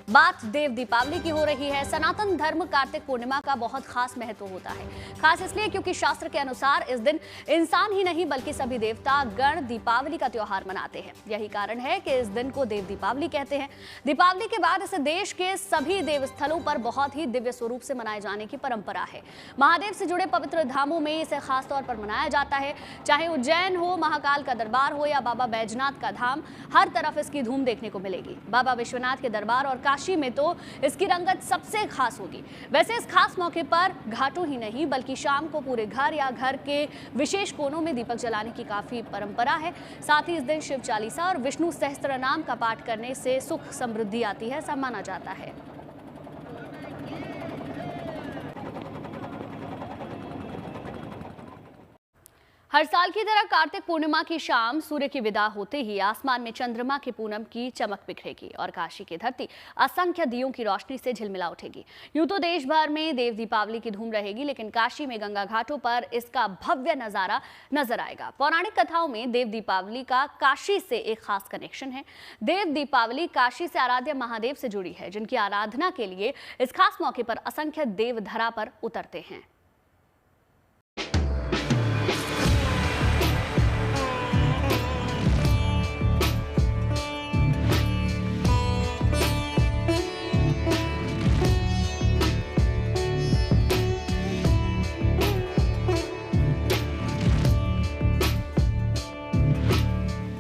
बात देव दीपावली की हो रही है। सनातन धर्म कार्तिक पूर्णिमा का बहुत खास महत्व होता है। खास इसलिए क्योंकि शास्त्र के अनुसार इस दिन इंसान ही नहीं बल्कि सभी देवता गण दीपावली का त्योहार मनाते हैं। यही कारण है कि इस दिन को देव दीपावली कहते हैं। दीपावली के बाद इसे देश के सभी देवस्थलों पर बहुत ही दिव्य स्वरूप से मनाए जाने की परंपरा है। महादेव से जुड़े पवित्र धामों में इसे खास तौर पर मनाया जाता है। चाहे उज्जैन हो, महाकाल का दरबार हो या बाबा बैजनाथ का धाम, हर तरफ इसकी धूम देखने को मिलेगी। बाबा विश्वनाथ के दरबार और काशी में तो इसकी रंगत सबसे खास होगी। वैसे इस खास मौके पर घाटों ही नहीं बल्कि शाम को पूरे घर या घर के विशेष कोनों में दीपक जलाने की काफी परंपरा है। साथ ही इस दिन शिव चालीसा और विष्णु सहस्त्र नाम का पाठ करने से सुख समृद्धि आती है, ऐसा माना जाता है। हर साल की तरह कार्तिक पूर्णिमा की शाम सूर्य की विदा होते ही आसमान में चंद्रमा की पूनम की चमक बिखरेगी और काशी की धरती असंख्य दियों की रोशनी से झिलमिला उठेगी। यूं तो देश भर में देव दीपावली की धूम रहेगी, लेकिन काशी में गंगा घाटों पर इसका भव्य नजारा नजर आएगा। पौराणिक कथाओं में देव दीपावली का काशी से एक खास कनेक्शन है। देव दीपावली काशी से आराध्य महादेव से जुड़ी है, जिनकी आराधना के लिए इस खास मौके पर असंख्य देव धरा पर उतरते हैं।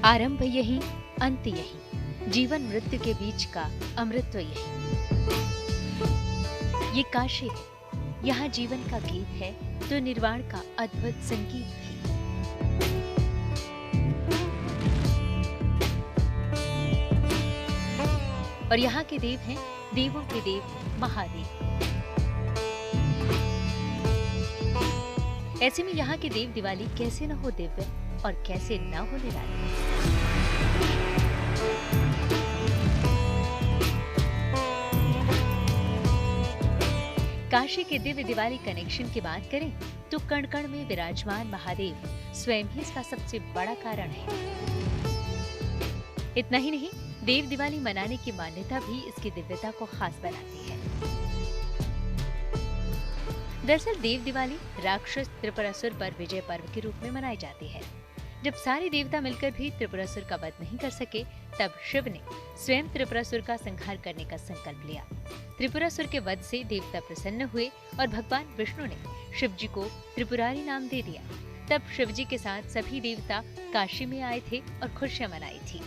आरंभ यही, अंत यही, जीवन मृत्यु के बीच का अमृतत्व यही। ये काशी है, यहाँ जीवन का गीत है तो निर्वाण का अद्भुत संगीत भी। और यहाँ के देव हैं देवों के देव महादेव। ऐसे में यहाँ की देव दिवाली कैसे न हो दिव्य और कैसे न हो निराली। काशी के दिव्य दिवाली कनेक्शन की बात करें तो कण कण में विराजमान महादेव स्वयं ही इसका सबसे बड़ा कारण है। इतना ही नहीं, देव दिवाली मनाने की मान्यता भी इसकी दिव्यता को खास बनाती है। दरअसल देव दिवाली राक्षस त्रिपुरासुर पर विजय पर्व के रूप में मनाई जाती है। जब सारे देवता मिलकर भी त्रिपुरासुर का वध नहीं कर सके, तब शिव ने स्वयं त्रिपुरासुर का संहार करने का संकल्प लिया। त्रिपुरासुर के वध से देवता प्रसन्न हुए और भगवान विष्णु ने शिव जी को त्रिपुरारी नाम दे दिया। तब शिव जी के साथ सभी देवता काशी में आए थे और खुशियां मनाई थी।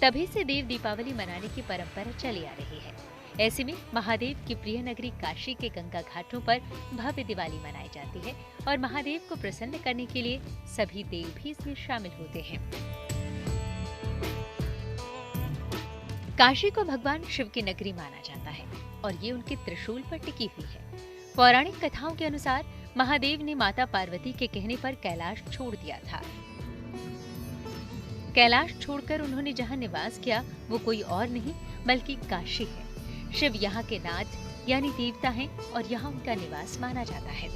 तभी से देव दीपावली मनाने की परंपरा चली आ रही है। ऐसे में महादेव की प्रिय नगरी काशी के गंगा घाटों पर भव्य दिवाली मनाई जाती है और महादेव को प्रसन्न करने के लिए सभी देव भी इसमें शामिल होते हैं। काशी को भगवान शिव की नगरी माना जाता है और ये उनके त्रिशूल पर टिकी हुई है। पौराणिक कथाओं के अनुसार महादेव ने माता पार्वती के कहने पर कैलाश छोड़ दिया था। कैलाश छोड़कर उन्होंने जहाँ निवास किया वो कोई और नहीं बल्कि काशी है। शिव यहाँ के नाथ यानी देवता हैं और यहाँ उनका निवास माना जाता है।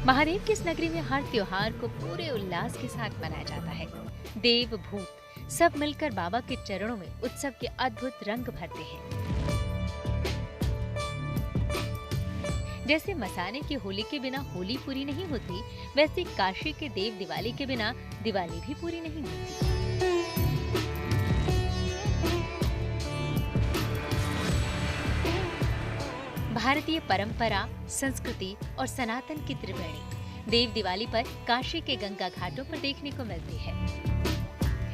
महादेव की इस नगरी में हर त्योहार को पूरे उल्लास के साथ मनाया जाता है। देव भूत सब मिलकर बाबा के चरणों में उत्सव के अद्भुत रंग भरते हैं। जैसे मसाने की होली के बिना होली पूरी नहीं होती, वैसे काशी के देव दिवाली के बिना दिवाली भी पूरी नहीं होती। भारतीय परंपरा, संस्कृति और सनातन की त्रिवेणी देव दिवाली पर काशी के गंगा घाटों पर देखने को मिलती है।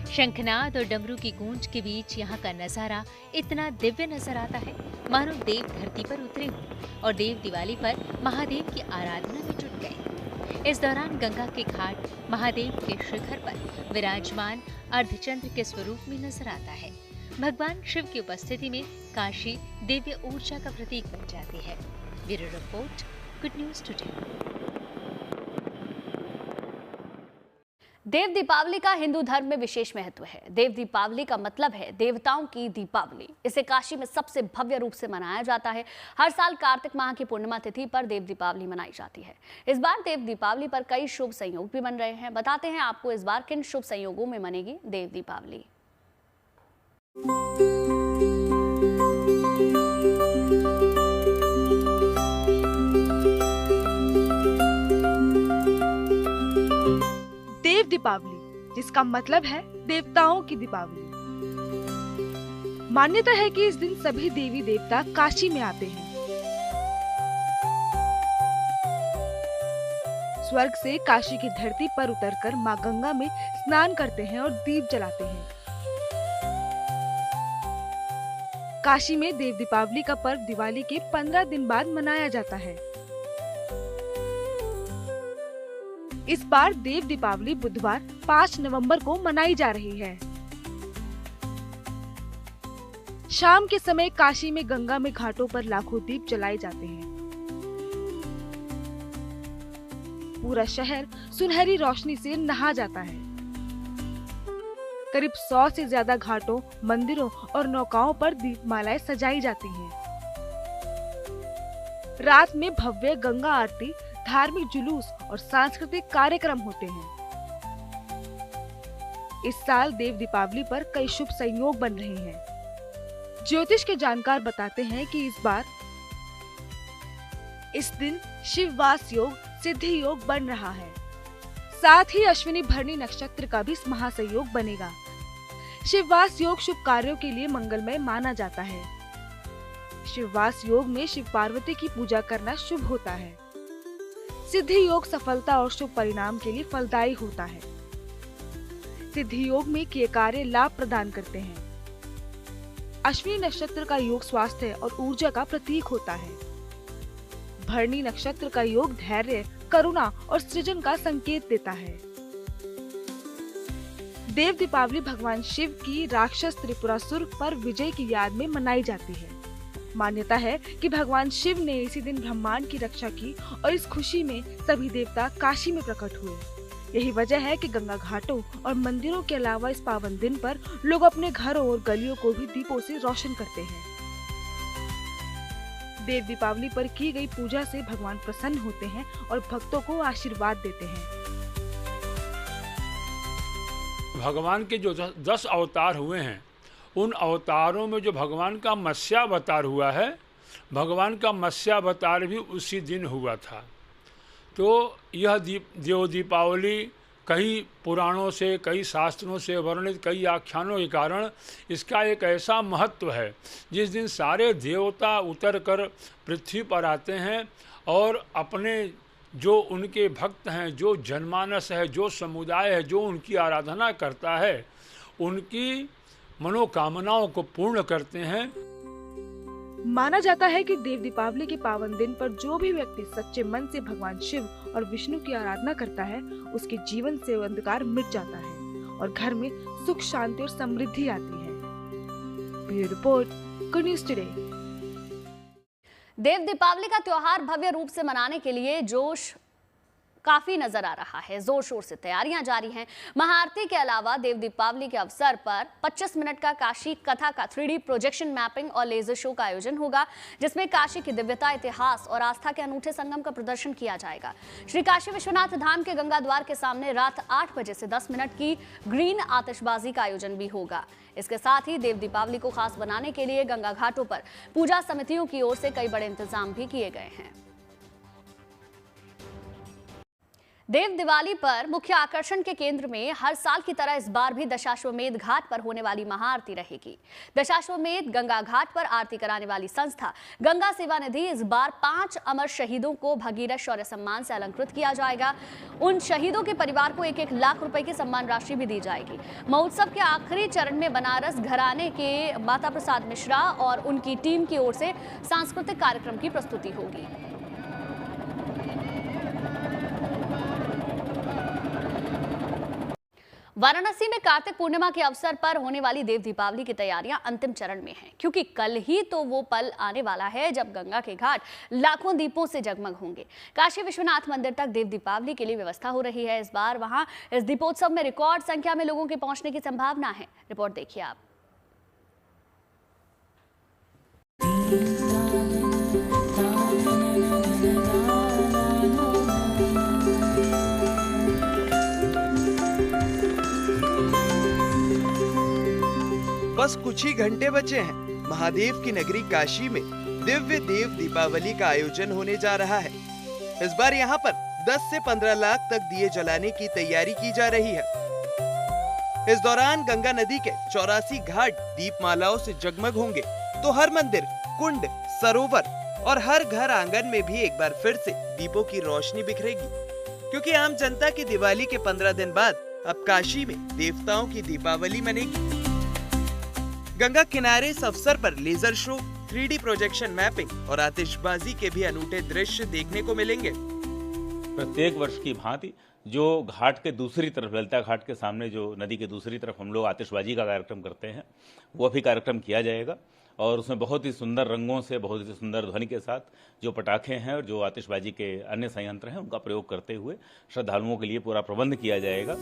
शंखनाद और डमरू की गूंज के बीच यहाँ का नजारा इतना दिव्य नजर आता है मानो देव धरती पर उतरे हों और देव दिवाली पर महादेव की आराधना में जुट गए। इस दौरान गंगा के घाट महादेव के शिखर पर विराजमान अर्धचंद्र के स्वरूप में नजर आता है। भगवान शिव की उपस्थिति में काशी दिव्य ऊर्जा का प्रतीक बन जाती है। Bureau report, good news today. Dev Deepawali का हिंदू धर्म में विशेष महत्व है। देव दीपावली का मतलब है देवताओं की दीपावली। इसे काशी में सबसे भव्य रूप से मनाया जाता है। हर साल कार्तिक माह की पूर्णिमा तिथि पर देव दीपावली मनाई जाती है। इस बार देव दीपावली पर कई शुभ संयोग भी बन रहे हैं। बताते हैं आपको इस बार किन शुभ संयोगों में मनेगी देव दीपावली। जिसका मतलब है देवताओं की दीपावली। मान्यता है कि इस दिन सभी देवी देवता काशी में आते हैं। स्वर्ग से काशी की धरती पर उतरकर मां गंगा में स्नान करते हैं और दीप जलाते हैं। काशी में देव दीपावली का पर्व दिवाली के 15 दिन बाद मनाया जाता है। इस बार देव दीपावली बुधवार 5 नवंबर को मनाई जा रही है। शाम के समय काशी में गंगा में घाटों पर लाखों दीप जलाए जाते हैं। पूरा शहर सुनहरी रोशनी से नहा जाता है। करीब 100 से ज्यादा घाटों, मंदिरों और नौकाओं पर दीपमालाएं सजाई जाती हैं। रात में भव्य गंगा आरती, धार्मिक जुलूस और सांस्कृतिक कार्यक्रम होते हैं। इस साल देव दीपावली पर कई शुभ संयोग बन रहे हैं। ज्योतिष के जानकार बताते हैं कि इस दिन शिववास योग, सिद्धि योग बन रहा है। साथ ही अश्विनी भरणी नक्षत्र का भी महासंयोग बनेगा। शिववास योग शुभ कार्यों के लिए मंगलमय माना जाता है। शिववास योग में शिव पार्वती की पूजा करना शुभ होता है। सिद्धि योग सफलता और शुभ परिणाम के लिए फलदायी होता है। सिद्धि योग में किए कार्य लाभ प्रदान करते हैं। अश्विनी नक्षत्र का योग स्वास्थ्य और ऊर्जा का प्रतीक होता है। भरणी नक्षत्र का योग धैर्य, करुणा और सृजन का संकेत देता है। देव दीपावली भगवान शिव की राक्षस त्रिपुरासुर पर विजय की याद में मनाई जाती है। मान्यता है कि भगवान शिव ने इसी दिन ब्रह्मांड की रक्षा की और इस खुशी में सभी देवता काशी में प्रकट हुए। यही वजह है कि गंगा घाटों और मंदिरों के अलावा इस पावन दिन पर लोग अपने घरों और गलियों को भी दीपों से रोशन करते हैं। देव दीपावली पर की गई पूजा से भगवान प्रसन्न होते हैं और भक्तों को आशीर्वाद देते हैं। भगवान के जो 10 अवतार हुए हैं, उन अवतारों में जो भगवान का मत्स्यावतार हुआ है, भगवान का मत्स्यावतार भी उसी दिन हुआ था। तो यह देव दीपावली कई पुराणों से, कई शास्त्रों से वर्णित कई आख्यानों के कारण इसका एक ऐसा महत्व है जिस दिन सारे देवता उतर कर पृथ्वी पर आते हैं और अपने जो उनके भक्त हैं, जो जनमानस है, जो समुदाय है, जो उनकी आराधना करता है, उनकी मनोकामनाओं को पूर्ण करते हैं। माना जाता है कि देव दीपावली के पावन दिन पर जो भी व्यक्ति सच्चे मन से भगवान शिव और विष्णु की आराधना करता है, उसके जीवन से अंधकार मिट जाता है और घर में सुख, शांति और समृद्धि आती है। Bureau report, good news today. Dev Deepawali का त्योहार भव्य रूप से मनाने के लिए जोश काफी नजर आ रहा है। जोर शोर से तैयारियां जारी हैं। महाआरती के अलावा देव दीपावली के अवसर पर 25 मिनट का काशी कथा का 3D प्रोजेक्शन मैपिंग और लेजर शो का आयोजन होगा, जिसमें काशी की दिव्यता, इतिहास और आस्था के अनूठे संगम का प्रदर्शन किया जाएगा। श्री काशी विश्वनाथ धाम के गंगा द्वार के सामने रात 8 बजे से 10 मिनट की ग्रीन आतिशबाजी का आयोजन भी होगा। इसके साथ ही देव दीपावली को खास बनाने के लिए गंगा घाटों पर पूजा समितियों की ओर से कई बड़े इंतजाम भी किए गए हैं। देव दिवाली पर मुख्य आकर्षण के केंद्र में हर साल की तरह इस बार भी दशाश्वमेध घाट पर होने वाली महाआरती रहेगी। दशाश्वमेध गंगा घाट पर आरती कराने वाली संस्था गंगा सेवा निधि इस बार 5 अमर शहीदों को भगीरथ शौर्य सम्मान से अलंकृत किया जाएगा। उन शहीदों के परिवार को 1-1 लाख रुपए की सम्मान राशि भी दी जाएगी। महोत्सव के आखिरी चरण में बनारस घराने के माता प्रसाद मिश्रा और उनकी टीम की ओर से सांस्कृतिक कार्यक्रम की प्रस्तुति होगी। वाराणसी में कार्तिक पूर्णिमा के अवसर पर होने वाली देव दीपावली की तैयारियां अंतिम चरण में हैं, क्योंकि कल ही तो वो पल आने वाला है जब गंगा के घाट लाखों दीपों से जगमग होंगे। काशी विश्वनाथ मंदिर तक देव दीपावली के लिए व्यवस्था हो रही है। इस बार वहां इस दीपोत्सव में रिकॉर्ड संख्या में लोगों के पहुंचने की संभावना है। रिपोर्ट देखिए आप। बस कुछ ही घंटे बचे हैं। महादेव की नगरी काशी में दिव्य देव दीपावली का आयोजन होने जा रहा है। इस बार यहाँ पर 10 से 15 लाख तक दिए जलाने की तैयारी की जा रही है। इस दौरान गंगा नदी के 84 घाट दीपमालाओं से जगमग होंगे, तो हर मंदिर, कुंड, सरोवर और हर घर आंगन में भी एक बार फिर से दीपों की रोशनी बिखरेगी, क्योंकि आम जनता की दिवाली के 15 दिन बाद अब काशी में देवताओं की दीपावली मनेगी। गंगा किनारे इस अवसर पर laser show, 3D projection mapping और आतिशबाजी के भी अनूठे दृश्य देखने को मिलेंगे। प्रत्येक वर्ष की भांति जो घाट के दूसरी तरफ, ललिता घाट के सामने जो नदी के दूसरी तरफ हम लोग आतिशबाजी का कार्यक्रम करते हैं, वो भी कार्यक्रम किया जाएगा और उसमें बहुत ही सुंदर रंगों से, बहुत ही सुंदर ध्वनि के साथ जो पटाखे हैं और जो आतिशबाजी के अन्य संयंत्र हैं, उनका प्रयोग करते हुए श्रद्धालुओं के लिए पूरा प्रबंध किया जाएगा।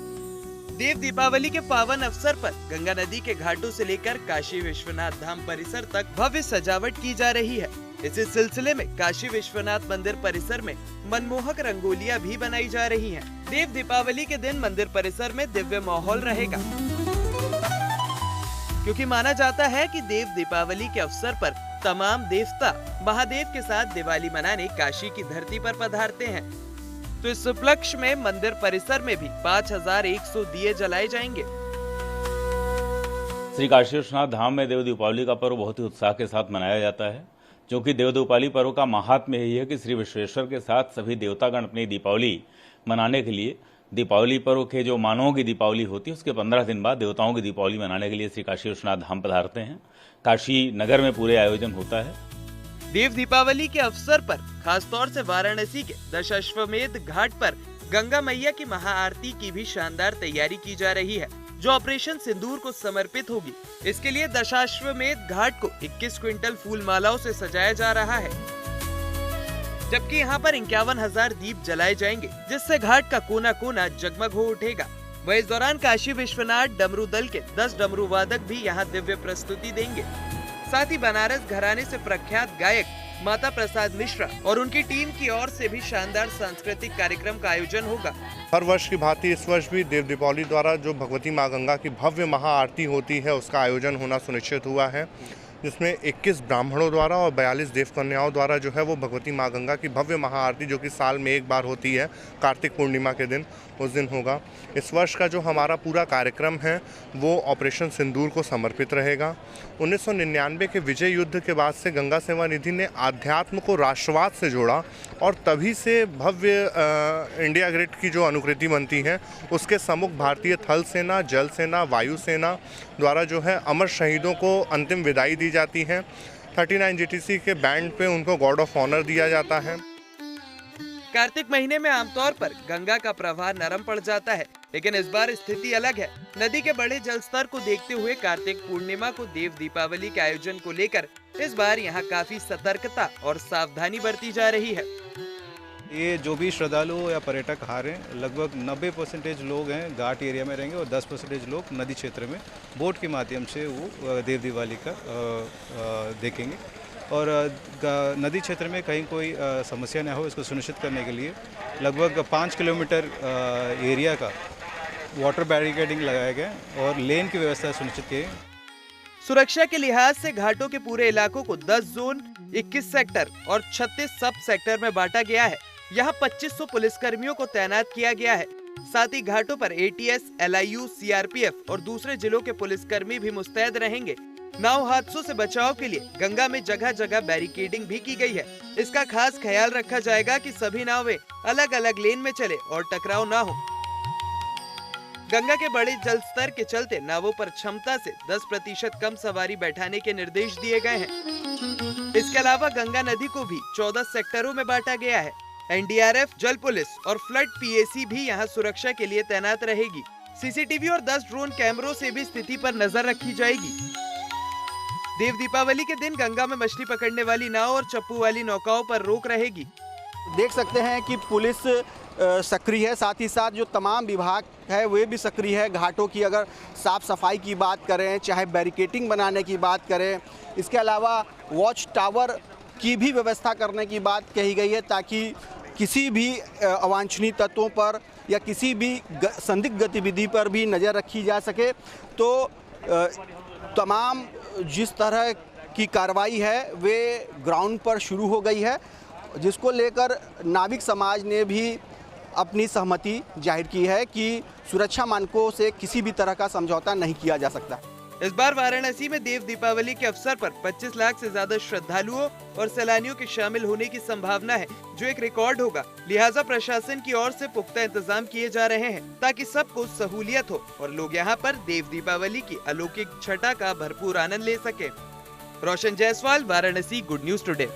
देव दीपावली के पावन अवसर पर गंगा नदी के घाटों से लेकर काशी विश्वनाथ धाम परिसर तक भव्य सजावट की जा रही है। इसी सिलसिले में काशी विश्वनाथ मंदिर परिसर में मनमोहक रंगोलियां भी बनाई जा रही हैं। देव दीपावली के दिन मंदिर परिसर में दिव्य माहौल रहेगा, क्योंकि माना जाता है कि देव दीपावली के अवसर पर तमाम देवता महादेव के साथ दिवाली मनाने काशी की धरती पर पधारते हैं। तो इस उपलक्ष्य में मंदिर परिसर में भी 5100 दिए जलाए जाएंगे। श्री काशी विश्वनाथ धाम में देव दीपावली का पर्व बहुत ही उत्साह के साथ मनाया जाता है, क्योंकि देव दीपावली पर्व का महात्म्य यही है कि श्री विश्वेश्वर के साथ सभी देवतागण अपनी दीपावली मनाने के लिए, दीपावली पर्व के जो मानवों की दीपावली होती है उसके 15 दिन बाद देवताओं की दीपावली मनाने के लिए श्री काशी विश्वनाथ धाम पधारते हैं। काशी नगर में पूरे आयोजन होता है। देव दीपावली के अवसर पर खासतौर से वाराणसी के दशाश्वमेध घाट पर गंगा मैया की महाआरती की भी शानदार तैयारी की जा रही है, जो ऑपरेशन सिंदूर को समर्पित होगी। इसके लिए दशाश्वमेध घाट को 21 क्विंटल फूल मालाओं से सजाया जा रहा है, जबकि यहाँ पर 51,000 दीप जलाए जाएंगे, जिससे घाट का कोना कोना जगमग हो उठेगा। वह इस दौरान काशी विश्वनाथ डमरू दल के 10 डमरू वादक भी यहाँ दिव्य प्रस्तुति देंगे। साथ ही बनारस घराने से प्रख्यात गायक माता प्रसाद मिश्रा और उनकी टीम की ओर से भी शानदार सांस्कृतिक कार्यक्रम का आयोजन होगा। हर वर्ष की भांति इस वर्ष भी देव दीपावली द्वारा जो भगवती माँ गंगा की भव्य महाआरती होती है, उसका आयोजन होना सुनिश्चित हुआ है, जिसमें 21 ब्राह्मणों द्वारा और 42 देव कन्याओं द्वारा जो है वो भगवती माँ गंगा की भव्य महाआरती, जो कि साल में एक बार होती है, कार्तिक पूर्णिमा के दिन, उस दिन होगा। इस वर्ष का जो हमारा पूरा कार्यक्रम है वो ऑपरेशन सिंदूर को समर्पित रहेगा। 1999 के विजय युद्ध के बाद से गंगा सेवा निधि ने आध्यात्म को राष्ट्रवाद से जोड़ा और तभी से भव्य इंडिया ग्रिड की जो अनुकृति बनती है, उसके सम्मुख भारतीय थल सेना, जल सेना, वायु सेना द्वारा जो है अमर शहीदों को अंतिम विदाई दी जाती है। 39 GTC के बैंड पे उनको गॉर्ड ऑफ ऑनर दिया जाता है। कार्तिक महीने में आमतौर पर गंगा का प्रवाह नरम पड़ जाता है, लेकिन इस बार स्थिति अलग है। नदी के बड़े जल स्तर को देखते हुए कार्तिक पूर्णिमा को देव दीपावली के आयोजन को लेकर इस बार यहाँ काफी सतर्कता और सावधानी बरती जा रही है। ये जो भी श्रद्धालु या पर्यटक आ रहे हैं, लगभग 90% लोग हैं घाट एरिया में रहेंगे और 10% लोग नदी क्षेत्र में बोट के माध्यम से वो देव दिवाली का देखेंगे। और नदी क्षेत्र में कहीं कोई समस्या न हो, इसको सुनिश्चित करने के लिए लगभग 5 किलोमीटर एरिया का वाटर बैरिकेडिंग लगाया गया और लेन की व्यवस्था सुनिश्चित की। सुरक्षा के लिहाज से घाटों के पूरे इलाकों को 10 जोन, 21 सेक्टर और 36 सब सेक्टर में बांटा गया है। यहाँ 2500 पुलिसकर्मियों को तैनात किया गया है। साथ ही घाटों पर ATS, LIU, CRPF और दूसरे जिलों के पुलिसकर्मी भी मुस्तैद रहेंगे। नाव हादसों से बचाव के लिए गंगा में जगह जगह बैरिकेडिंग भी की गई है। इसका खास ख्याल रखा जाएगा कि सभी नावें अलग अलग लेन में चले और टकराव ना हो। गंगा के बड़े जल स्तर के चलते नावों पर क्षमता से 10% कम सवारी बैठाने के निर्देश दिए गए हैं। इसके अलावा गंगा नदी को भी 14 सेक्टरों में बांटा गया है। NDRF, जल पुलिस और फ्लड PAC भी यहाँ सुरक्षा के लिए तैनात रहेगी। CCTV और 10 ड्रोन कैमरों से भी स्थिति पर नजर रखी जाएगी। देव दीपावली के दिन गंगा में मछली पकड़ने वाली नाव और चप्पू वाली नौकाओं पर रोक रहेगी। देख सकते हैं कि पुलिस सक्रिय है, साथ ही साथ जो तमाम विभाग है वे भी सक्रिय है। घाटों की अगर साफ सफाई की बात करें, चाहे बैरिकेटिंग बनाने की बात करें, इसके अलावा वॉच टावर की भी व्यवस्था करने की बात कही गई है, ताकि किसी भी अवांछनीय तत्वों पर या किसी भी संदिग्ध गतिविधि पर भी नज़र रखी जा सके। तो तमाम जिस तरह की कार्रवाई है वे ग्राउंड पर शुरू हो गई है, जिसको लेकर नाविक समाज ने भी अपनी सहमति जाहिर की है कि सुरक्षा मानकों से किसी भी तरह का समझौता नहीं किया जा सकता। इस बार वाराणसी में देव दीपावली के अवसर पर 25 लाख से ज्यादा श्रद्धालुओं और सैलानियों के शामिल होने की संभावना है, जो एक रिकॉर्ड होगा। लिहाजा प्रशासन की ओर से पुख्ता इंतजाम किए जा रहे हैं ताकि सबको सहूलियत हो और लोग यहां पर देव दीपावली की अलौकिक छटा का भरपूर आनंद ले सके। Roshan Jaiswal, Varanasi, good news today.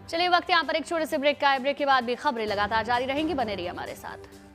चलिए वक्त यहाँ पर एक छोटे से ब्रेक का है। ब्रेक के बाद भी खबरें लगातार जारी रहेंगी, बने रहिए हमारे साथ।